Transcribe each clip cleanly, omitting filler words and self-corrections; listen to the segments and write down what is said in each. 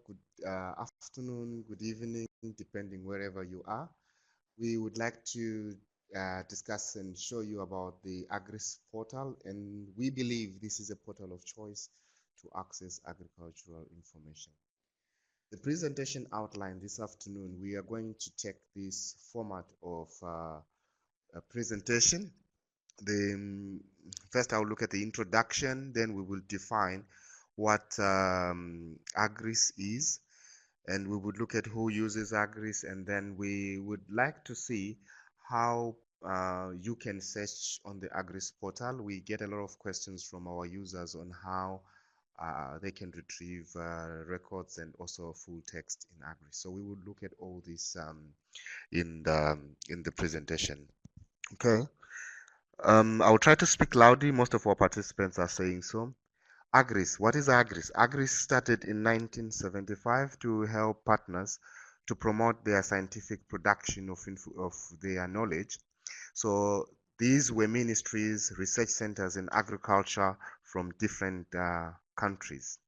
good afternoon, good evening, depending wherever you are. We would like to discuss and show you about the AGRIS portal, and we believe this is a portal of choice to access agricultural information. The presentation outline this afternoon, we are going to take this format of a presentation. First, I'll look at the introduction, then we will define what AGRIS is, and we would look at who uses AGRIS, and then we would like to see how you can search on the AGRIS portal. We get a lot of questions from our users on how they can retrieve records and also full text in AGRIS. So we would look at all this in the presentation. Okay. I'll try to speak loudly. Most of our participants are saying so. AGRIS. What is AGRIS? AGRIS started in 1975 to help partners to promote their scientific production of their knowledge. So these were ministries, research centers in agriculture from different countries.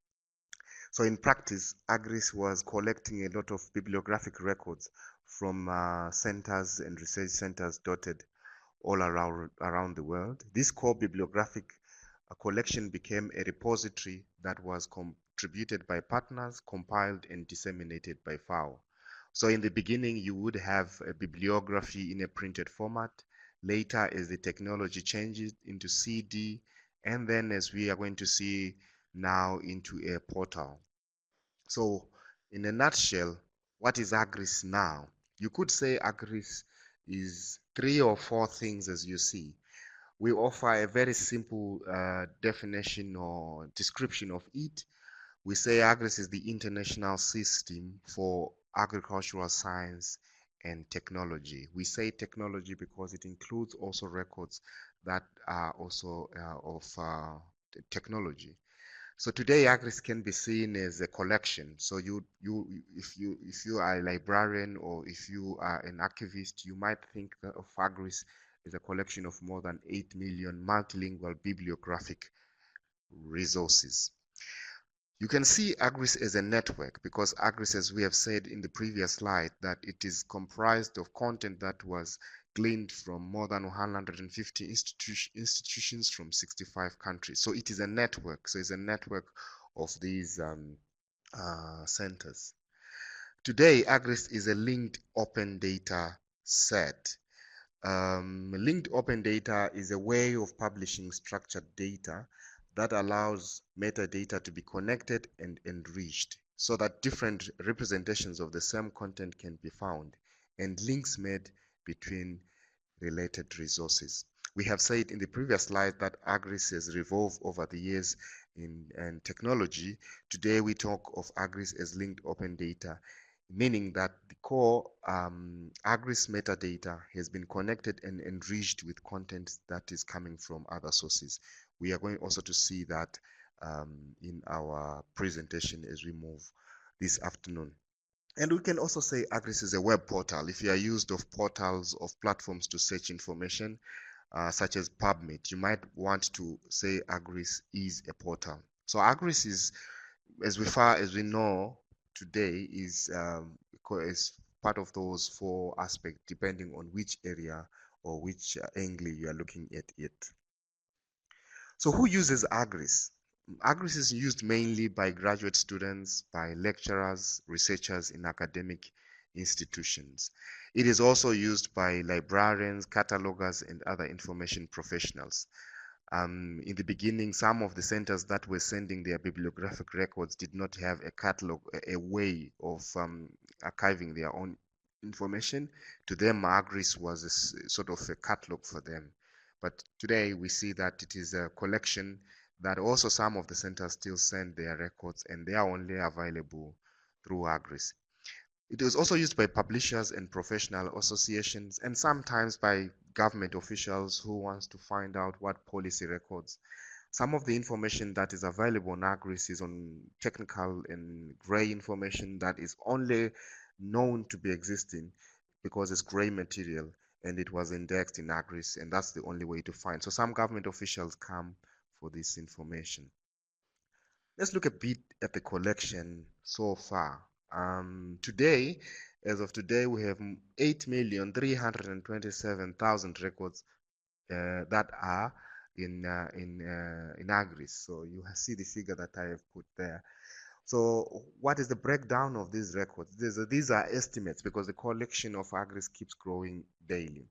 So in practice, AGRIS was collecting a lot of bibliographic records from centers and research centers dotted all around the world. This core bibliographic collection became a repository that was contributed by partners, compiled and disseminated by FAO. So in the beginning, you would have a bibliography in a printed format. Later, as the technology changes into CD, and then as we are going to see now, into a portal. So in a nutshell, what is AGRIS now? You could say AGRIS is 3 or 4 things as you see. We offer a very simple definition or description of it. We say AGRIS is the international system for agricultural science and technology. We say technology because it includes also records that are also of technology. So today, AGRIS can be seen as a collection. So if you are a librarian or if you are an archivist, you might think of AGRIS as a collection of more than 8 million multilingual bibliographic resources. You can see AGRIS as a network because AGRIS, as we have said in the previous slide, that it is comprised of content that was gleaned from more than 150 institutions from 65 countries. So it is a network. So it's a network of these centers. Today, AGRIS is a linked open data set. Linked open data is a way of publishing structured data that allows metadata to be connected and enriched so that different representations of the same content can be found and links made between related resources. We have said in the previous slide that AGRIS has evolved over the years in technology. Today we talk of AGRIS as linked open data, meaning that the core AGRIS metadata has been connected and enriched with content that is coming from other sources. We are going also to see that in our presentation as we move this afternoon. And we can also say AGRIS is a web portal. If you are used of portals of platforms to search information, such as PubMed, you might want to say AGRIS is a portal. So AGRIS is, as far as we know today, is part of those 4 aspects, depending on which area or which angle you are looking at it. So who uses AGRIS? AGRIS is used mainly by graduate students, by lecturers, researchers in academic institutions. It is also used by librarians, catalogers, and other information professionals. In the beginning, some of the centers that were sending their bibliographic records did not have a catalog, a way of archiving their own information. To them, AGRIS was a sort of a catalog for them. But today we see that it is a collection that also some of the centers still send their records, and they are only available through AGRIS. It is also used by publishers and professional associations, and sometimes by government officials who wants to find out what policy records. Some of the information that is available on AGRIS is on technical and gray information that is only known to be existing because it's gray material and it was indexed in AGRIS, and that's the only way to find. So some government officials come for this information. Let's look a bit at the collection so far. Today, as of today, we have 8,327,000 records that are in AGRIS. So you see the figure that I have put there. So what is the breakdown of these records? These are estimates because the collection of AGRIS keeps growing daily.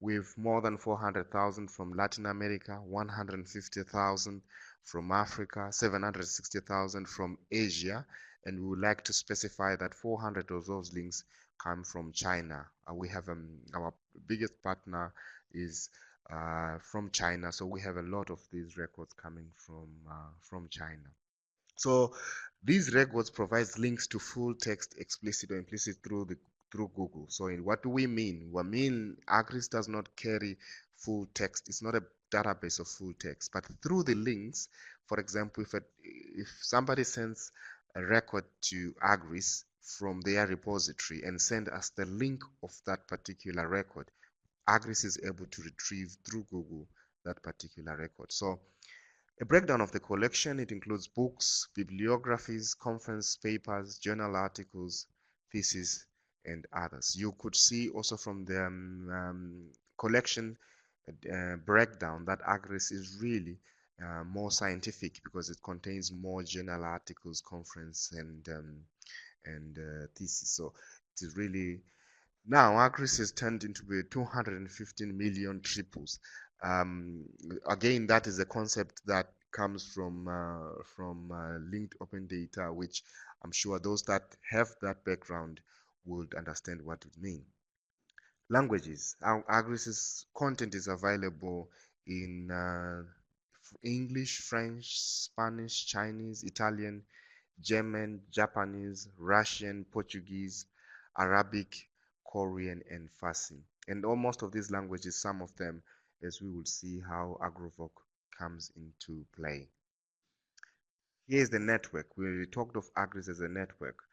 With more than 400,000 from Latin America, 150,000 from Africa, 760,000 from Asia, and we would like to specify that 400 of those links come from China. We have our biggest partner is from China, so we have a lot of these records coming from China. So these records provides links to full text, explicit or implicit through Google. So what do we mean? We mean AGRIS does not carry full text. It's not a database of full text, but through the links, for example, if somebody sends a record to AGRIS from their repository and send us the link of that particular record, AGRIS is able to retrieve through Google that particular record. So a breakdown of the collection, it includes books, bibliographies, conference papers, journal articles, theses, and others. You could see also from the collection breakdown that AGRIS is really more scientific because it contains more journal articles, conference, and thesis. So it is really now, AGRIS has turned into 215 million triples. Um, Again, that is a concept that comes from linked open data, which I'm sure those that have that background would understand what it means. Languages. AGRIS's content is available in English, French, Spanish, Chinese, Italian, German, Japanese, Russian, Portuguese, Arabic, Korean, and Farsi. And most of these languages, some of them, as we will see how AgroVoc comes into play. Here's the network. We talked of AGRIS as a network.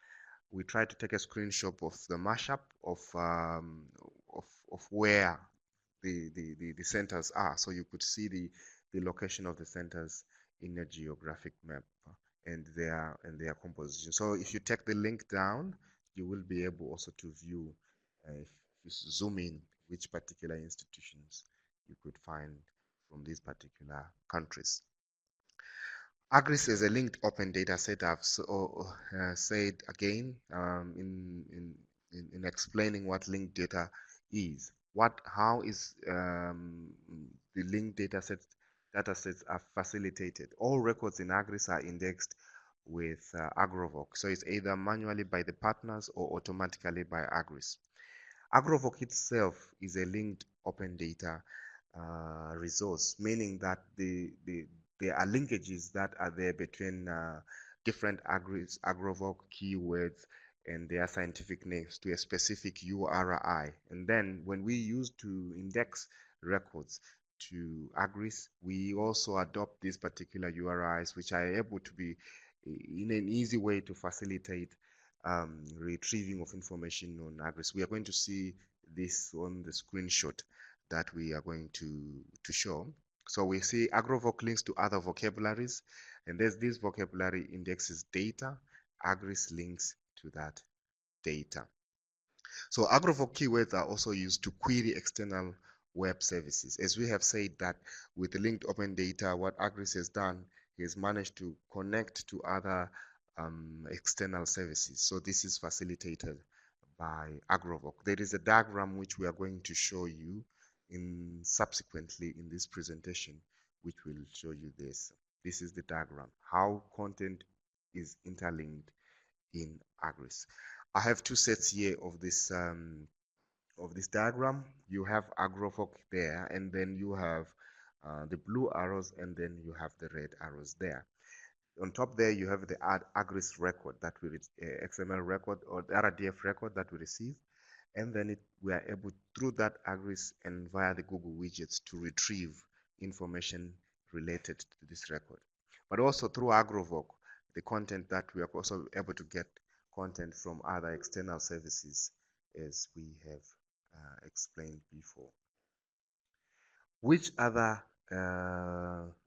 We tried to take a screenshot of the mashup of where the centers are. So you could see the location of the centers in a geographic map and their composition. So if you take the link down, you will be able also to view if you zoom in which particular institutions you could find from these particular countries. AGRIS is a linked open data set. I've said again in explaining what linked data is. How is the linked data sets are facilitated? All records in AGRIS are indexed with AgroVoc. So it's either manually by the partners or automatically by AGRIS. AgroVoc itself is a linked open data resource, meaning that there are linkages that are there between different AgroVoc keywords and their scientific names to a specific URI. And then when we use to index records to AGRIS, we also adopt these particular URIs, which are able to be in an easy way to facilitate retrieving of information on AGRIS. We are going to see this on the screenshot that we are going to show. So we see AgroVoc links to other vocabularies, and there's this vocabulary indexes data. AGRIS links to that data. So AgroVoc keywords are also used to query external web services. As we have said that with the linked open data, what AGRIS has done is managed to connect to other external services. So this is facilitated by AgroVoc. There is a diagram which we are going to show you subsequently in this presentation, which will show you this. This is the diagram, how content is interlinked in AGRIS. I have two sets here of this diagram. You have AgroVoc there, and then you have the blue arrows, and then you have the red arrows there. On top there, you have the AGRIS record that we XML record or the RDF record that we receive, and then we are able through that AGRIS and via the Google widgets to retrieve information related to this record. But also through AgroVoc, the content that we are also able to get content from other external services, as we have explained before. Which other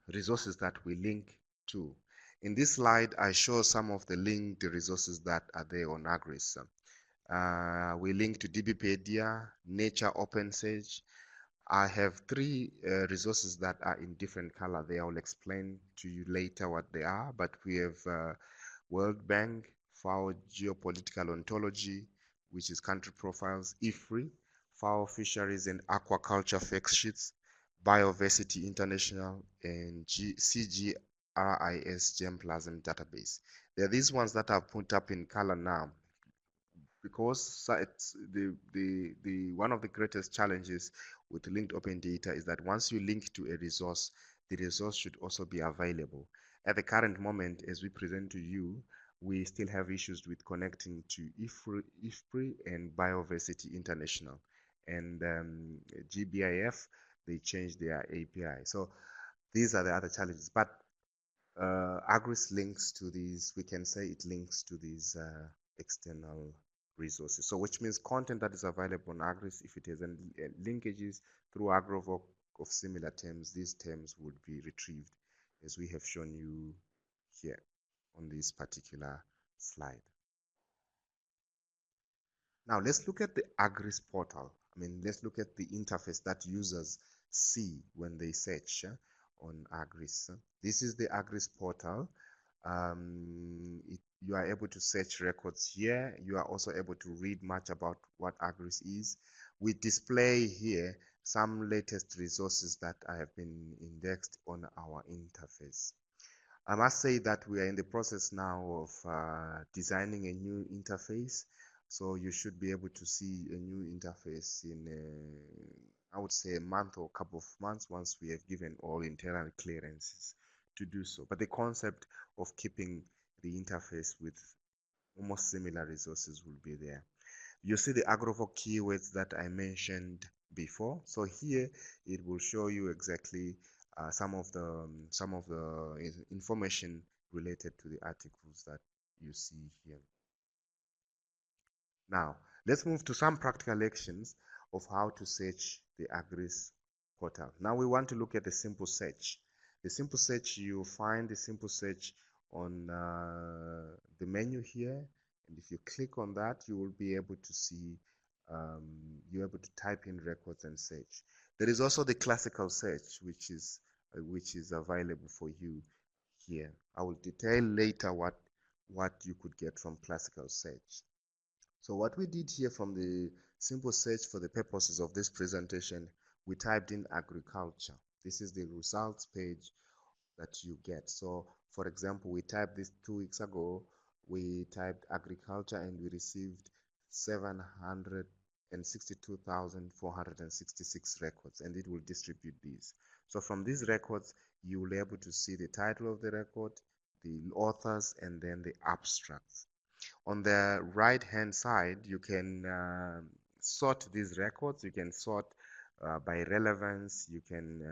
resources that we link to? In this slide, I show some of the linked resources that are there on AGRIS. We link to DBpedia, Nature OpenSage. I have three resources that are in different color there. I'll explain to you later what they are, but we have World Bank, FAO Geopolitical Ontology, which is country profiles, IFRI, FAO Fisheries and Aquaculture Fact Sheets, Biodiversity International, and CGRIS Germplasm Database. There are these ones that I've put up in color now because it's the one of the greatest challenges with linked open data is that once you link to a resource, the resource should also be available. At the current moment, as we present to you, we still have issues with connecting to IFPRI and Biodiversity International. And GBIF, they changed their API. So these are the other challenges. But AGRIS links to these, we can say it links to these external resources. So which means content that is available on AGRIS, if it has linkages through AgroVoc of similar terms, these terms would be retrieved as we have shown you here on this particular slide. Now let's look at the AGRIS portal. Let's look at the interface that users see when they search on AGRIS. This is the AGRIS portal. You are able to search records here. You are also able to read much about what AGRIS is. We display here some latest resources that have been indexed on our interface. I must say that we are in the process now of designing a new interface. So you should be able to see a new interface in, I would say, a month or a couple of months once we have given all internal clearances to do so. But the concept of keeping the interface with almost similar resources will be there. You see the AgroVoc keywords that I mentioned before. So here it will show you exactly some of the information related to the articles that you see here. Now, let's move to some practical actions of how to search the AGRIS portal. Now we want to look at the simple search. The simple search, you find the simple search on the menu here. And if you click on that, you will be able to see, you're able to type in records and search. There is also the classical search, which is available for you here. I will detail later what you could get from classical search. So what we did here from the simple search for the purposes of this presentation, we typed in agriculture. This is the results page that you get. So for example, we typed this 2 weeks ago, we typed agriculture and we received 762,466 records, and it will distribute these. So from these records, you will be able to see the title of the record, the authors, and then the abstracts. On the right hand side, you can sort these records. You can sort by relevance. You can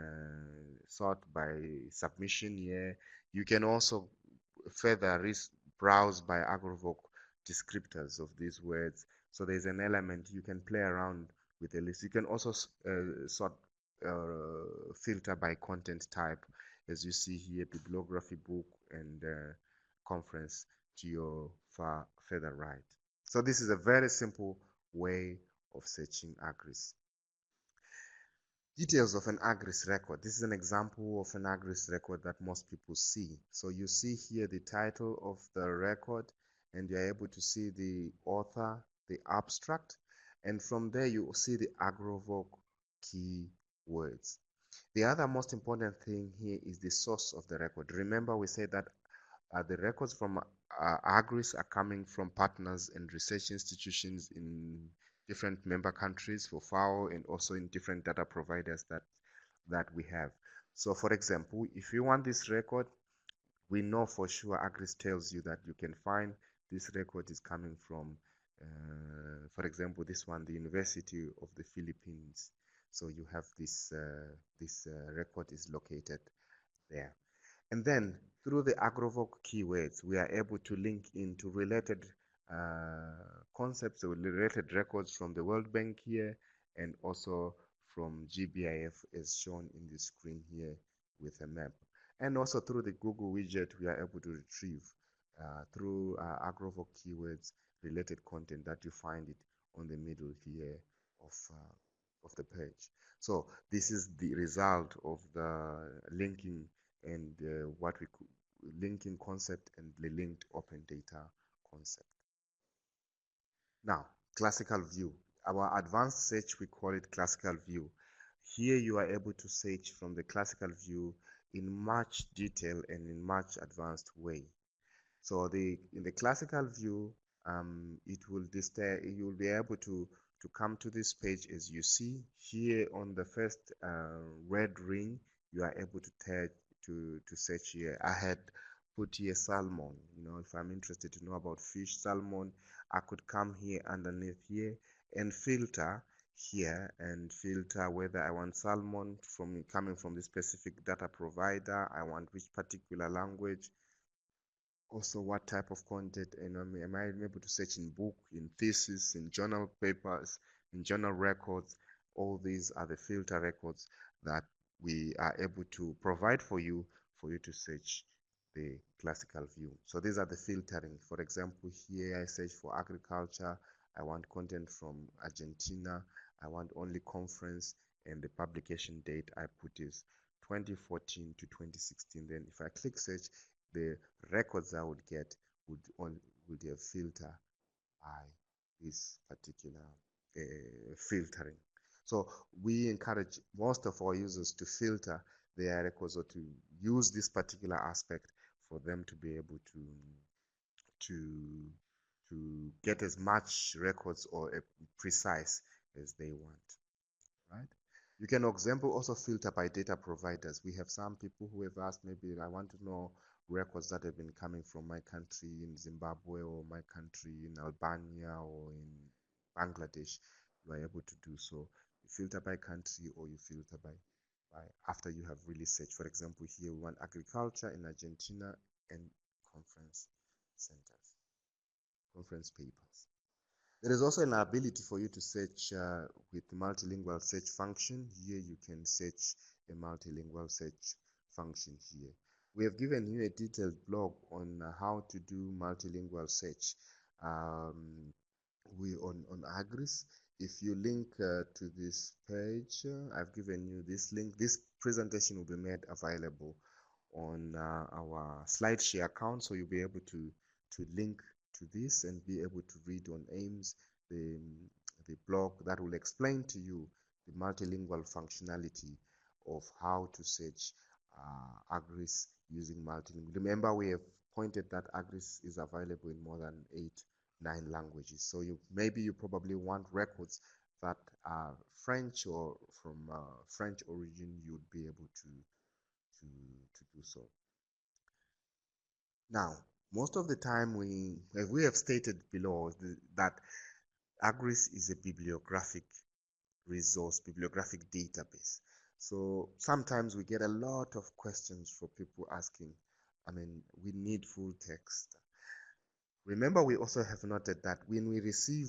sort by submission here. You can also further browse by AgroVoc descriptors of these words. So there's an element you can play around with a list. You can also sort filter by content type, as you see here, bibliography, book, and conference to your further right. So this is a very simple way of searching AGRIS. Details of an AGRIS record. This is an example of an AGRIS record that most people see. So you see here the title of the record, and you're able to see the author, the abstract, and from there you see the AgroVoc keywords. The other most important thing here is the source of the record. Remember, we said that the records from AGRIS are coming from partners and research institutions in different member countries for FAO, and also in different data providers that we have. So for example, if you want this record, we know for sure AGRIS tells you that you can find this record is coming from, for example, this one, the University of the Philippines. So you have this record is located there. And then through the AgroVoc keywords, we are able to link into related concepts or related records from the World Bank here, and also from GBIF as shown in the screen here with a map. And also through the Google widget, we are able to retrieve through AgriVoc keywords related content that you find it on the middle here of the page. So this is the result of the linking and what we could linking concept and the linked open data concept. Now, classical view. Our advanced search, we call it classical view. Here you are able to search from the classical view in much detail and in much advanced way. So in the classical view, it will display. You will be able to come to this page as you see here on the first red ring. You are able to search here. I had put here salmon. If I'm interested to know about fish, salmon, I could come here underneath here and filter here and filter whether I want salmon from coming from the specific data provider. I want which particular language. Also, what type of content, am I able to search in book, in thesis, in journal papers, in journal records? All these are the filter records that we are able to provide for you to search the classical view. So these are the filtering. For example, here I search for agriculture. I want content from Argentina. I want only conference, and the publication date I put is 2014 to 2016. Then if I click search, the records I would get would have filter by this particular filtering. So we encourage most of our users to filter their records or to use this particular aspect for them to be able to get as much records or precise as they want, right? You can, for example, also filter by data providers. We have some people who have asked, maybe I want to know records that have been coming from my country in Zimbabwe or my country in Albania or in Bangladesh. You are able to do so. You filter by country or you filter by after you have really searched. For example, here we want agriculture in Argentina and conference centers, conference papers. There is also an ability for you to search with multilingual search function. Here you can search a multilingual search function here. We have given you a detailed blog on how to do multilingual search on AGRIS. If you link to this page, I've given you this link. This presentation will be made available on our SlideShare account, so you'll be able to link to this and be able to read on AIMS the blog that will explain to you the multilingual functionality of how to search AGRIS using multilingual. Remember, we have pointed that AGRIS is available in more than 9 languages. So maybe you probably want records that are French or from French origin. You'd be able to do so. Now, most of the time we have stated below that AGRIS is a bibliographic resource, bibliographic database. So sometimes we get a lot of questions for people asking, we need full text. Remember, we also have noted that when we receive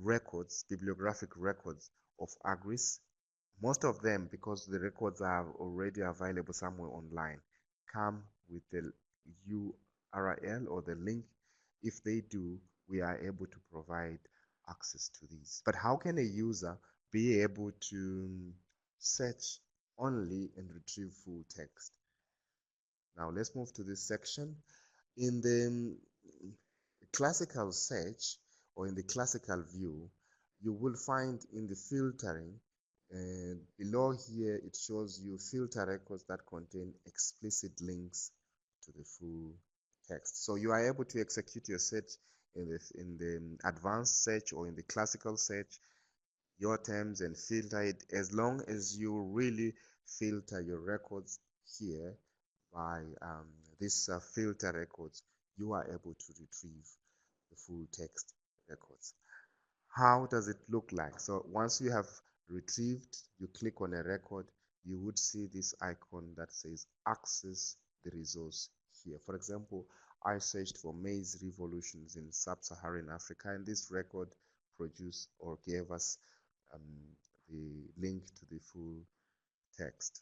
records, bibliographic records of AGRIS, most of them, because the records are already available somewhere online, come with the URL or the link. If they do, we are able to provide access to these. But how can a user be able to search only and retrieve full text? Now let's move to this section. In the classical search or in the classical view, you will find in the filtering below here, it shows you filter records that contain explicit links to the full text. So you are able to execute your search in the advanced search or in the classical search, your terms, and filter it as long as you really filter your records here by this filter records. You are able to retrieve the full text records. How does it look like? So once you have retrieved, you click on a record, you would see this icon that says access the resource here. For example, I searched for maize revolutions in sub-Saharan Africa, and this record produced or gave us the link to the full text.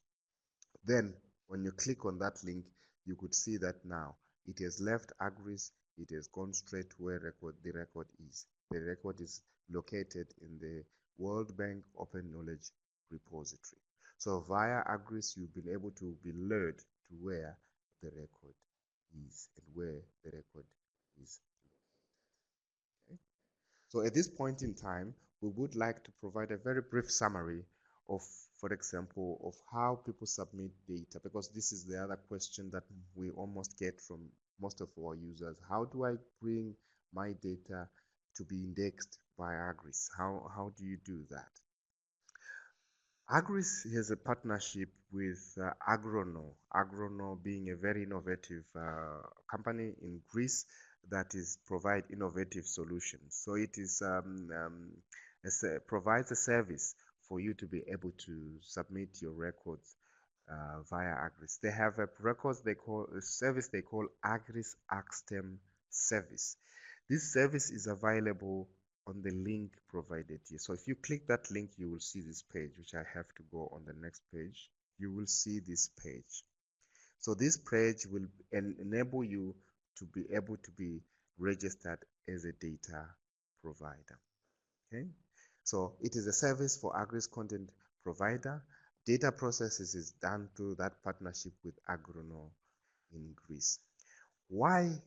Then When you click on that link, you could see that now it has left AGRIS, it has gone straight to where the record is. The record is located in the World Bank Open Knowledge Repository. So via AGRIS, you've been able to be lured to where the record is and where the record is. Okay? So at this point in time, we would like to provide a very brief summary of, for example, of how people submit data, because this is the other question that we almost get from most of our users. How do I bring my data to be indexed by AGRIS? How do you do that? AGRIS has a partnership with Agrono being a very innovative company in Greece that is provide innovative solutions. So it is provides a service for you to be able to submit your records via AGRIS. They have a service they call AGRIS Axtem service. This service is available on the link provided here. So if you click that link, you will see this page, which I have to go on the next page. You will see this page. So this page will enable you to be able to be registered as a data provider. Okay, so it is a service for AGRIS content provider. Data processes is done through that partnership with Agrono in Greece. Why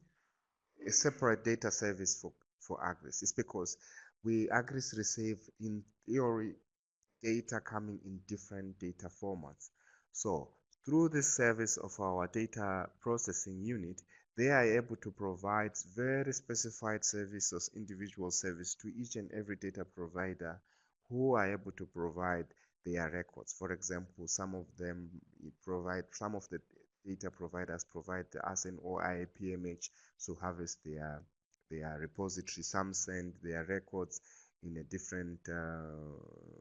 a separate data service for AGRIS? It's because AGRIS receive in theory data coming in different data formats. So through this service of our data processing unit, they are able to provide very specified services, individual service to each and every data provider who are able to provide their records. For example, some of the data providers provide the ASN or IAPMH to harvest their repository. Some send their records in a different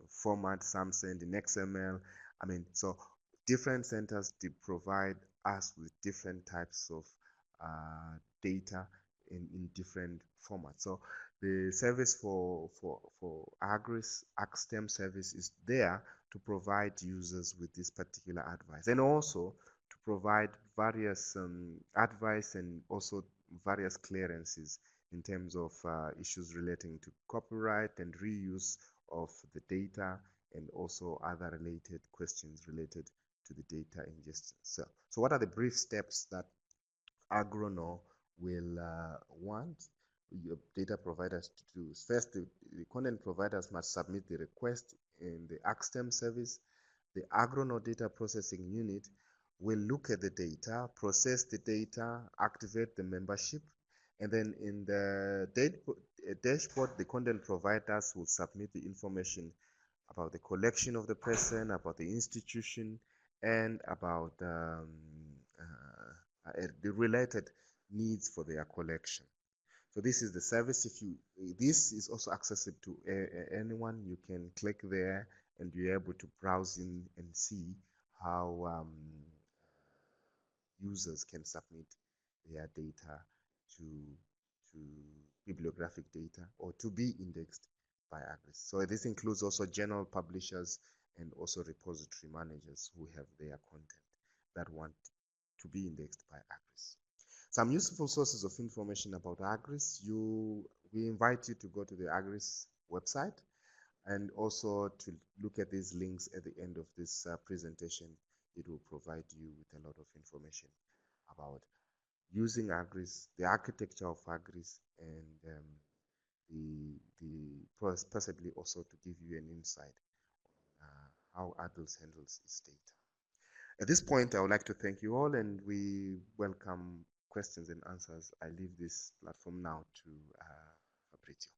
format, some send in XML. I mean, so different centers provide us with different types of data in different formats. So the service for AGRIS Axtem service is there to provide users with this particular advice, and also to provide various advice and also various clearances in terms of issues relating to copyright and reuse of the data, and also other related questions related to the data ingestion. So what are the brief steps that Agrono will want your data providers to do? First, the content providers must submit the request in the Axtem service. The Agrono data processing unit will look at the data, process the data, activate the membership, and then in the dashboard, the content providers will submit the information about the collection of the person, about the institution, and about the related needs for their collection. So this is the service. This is also accessible to anyone. You can click there and be able to browse in and see how users can submit their data to bibliographic data or to be indexed by AGRIS. So this includes also journal publishers and also repository managers who have their content that want to be indexed by AGRIS. Some useful sources of information about AGRIS. We invite you to go to the AGRIS website and also to look at these links at the end of this presentation. It will provide you with a lot of information about using AGRIS, the architecture of AGRIS, and possibly also to give you an insight on how AGRIS handles its data. At this point, I would like to thank you all, and we welcome questions and answers. I leave this platform now to Fabrizio.